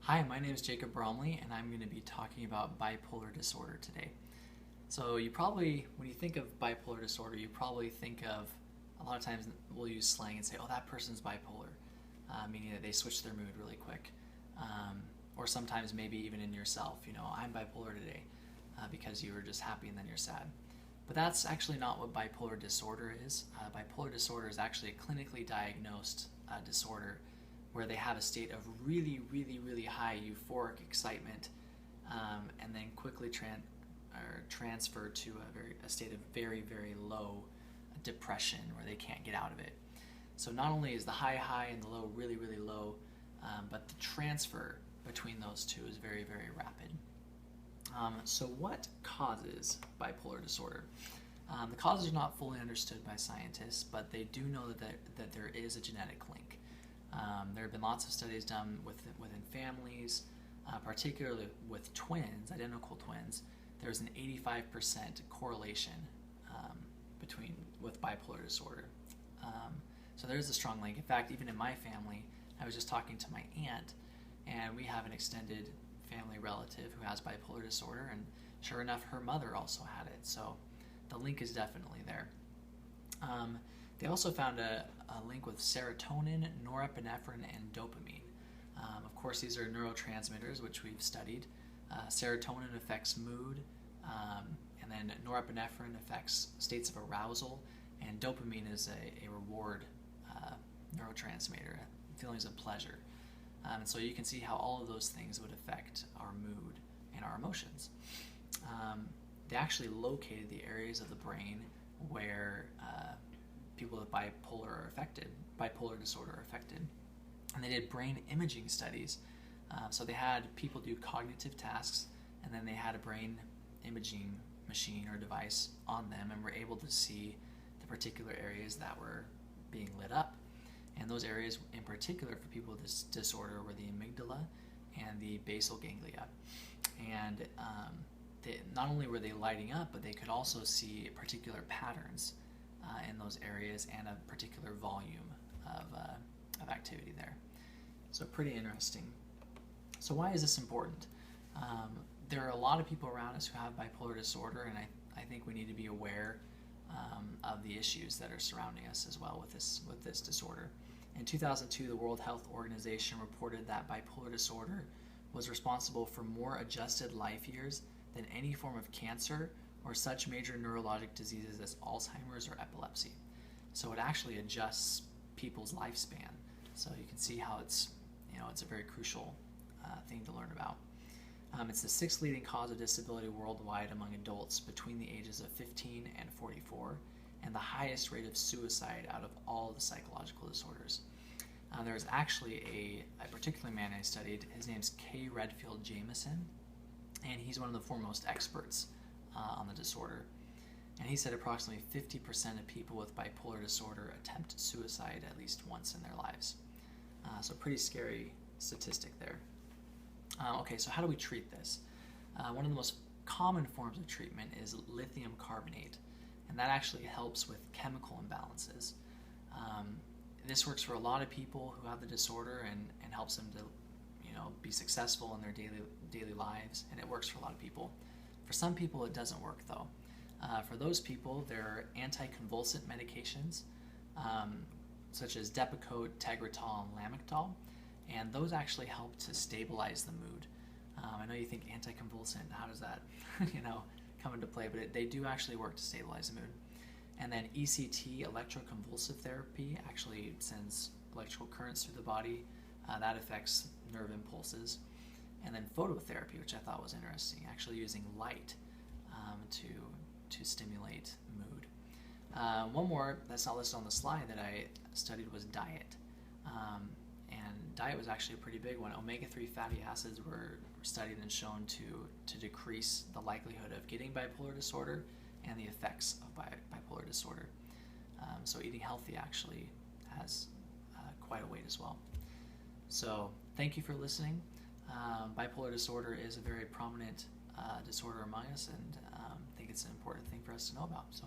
Hi, my name is Jacob Bromley, and I'm going to be talking about bipolar disorder today. So, when you think of bipolar disorder, you probably think of a lot of times we'll use slang and say, "Oh, that person's bipolar," meaning that they switch their mood really quick. Or sometimes maybe even in yourself, I'm bipolar today because you were just happy and then you're sad. But that's actually not what bipolar disorder is. Bipolar disorder is actually a clinically diagnosed disorder where they have a state of really, really, really high euphoric excitement and then quickly transfer to a state of very, very low depression where they can't get out of it. So not only is the high high and the low really, really low, but the transfer between those two is very, very rapid. So what causes bipolar disorder? The causes are not fully understood by scientists, but they do know that there is a genetic link. There have been lots of studies done within families, particularly with twins, identical twins. There's an 85% correlation with bipolar disorder. So there's a strong link. In fact, even in my family, I was just talking to my aunt, and we have an extended family relative who has bipolar disorder, and sure enough, her mother also had it. So the link is definitely there. They also found a link with serotonin, norepinephrine, and dopamine. Of course, these are neurotransmitters, which we've studied. Serotonin affects mood, and then norepinephrine affects states of arousal, and dopamine is a reward neurotransmitter, feelings of pleasure. And so you can see how all of those things would affect our mood and our emotions. They actually located the areas of the brain where people with bipolar disorder are affected. And they did brain imaging studies. So they had people do cognitive tasks, and then they had a brain imaging machine or device on them and were able to see the particular areas that were being lit up. And those areas in particular for people with this disorder were the amygdala and the basal ganglia. And not only were they lighting up, but they could also see particular patterns in those areas and a particular volume of activity there. So pretty interesting. So why is this important? There are a lot of people around us who have bipolar disorder, and I think we need to be aware of the issues that are surrounding us as well with this disorder. In 2002, the World Health Organization reported that bipolar disorder was responsible for more adjusted life years than any form of cancer or such major neurologic diseases as Alzheimer's or epilepsy. So it actually adjusts people's lifespan. So you can see how it's a very crucial thing to learn about. It's the sixth leading cause of disability worldwide among adults between the ages of 15 and 44, and the highest rate of suicide out of all the psychological disorders. There's actually a particular man I studied. His name's K. Redfield Jamison, and he's one of the foremost experts on the disorder. And he said approximately 50% of people with bipolar disorder attempt suicide at least once in their lives. So pretty scary statistic there. Okay, so how do we treat this? One of the most common forms of treatment is lithium carbonate, and that actually helps with chemical imbalances. This works for a lot of people who have the disorder and helps them to be successful in their daily lives, and it works for a lot of people. For some people it doesn't work though. For those people, there are anticonvulsant medications such as Depakote, Tegretol, and Lamictal, and those actually help to stabilize the mood. I know you think anticonvulsant, how does that come into play, but they do actually work to stabilize the mood. And then ECT, electroconvulsive therapy, actually sends electrical currents through the body. That affects nerve impulses. And then phototherapy, which I thought was interesting, actually using light to stimulate mood. One more that's not listed on the slide that I studied was diet. And diet was actually a pretty big one. Omega-3 fatty acids were studied and shown to decrease the likelihood of getting bipolar disorder and the effects of bipolar disorder. So eating healthy actually has quite a weight as well. So thank you for listening. Bipolar disorder is a very prominent disorder among us, and I think it's an important thing for us to know about. So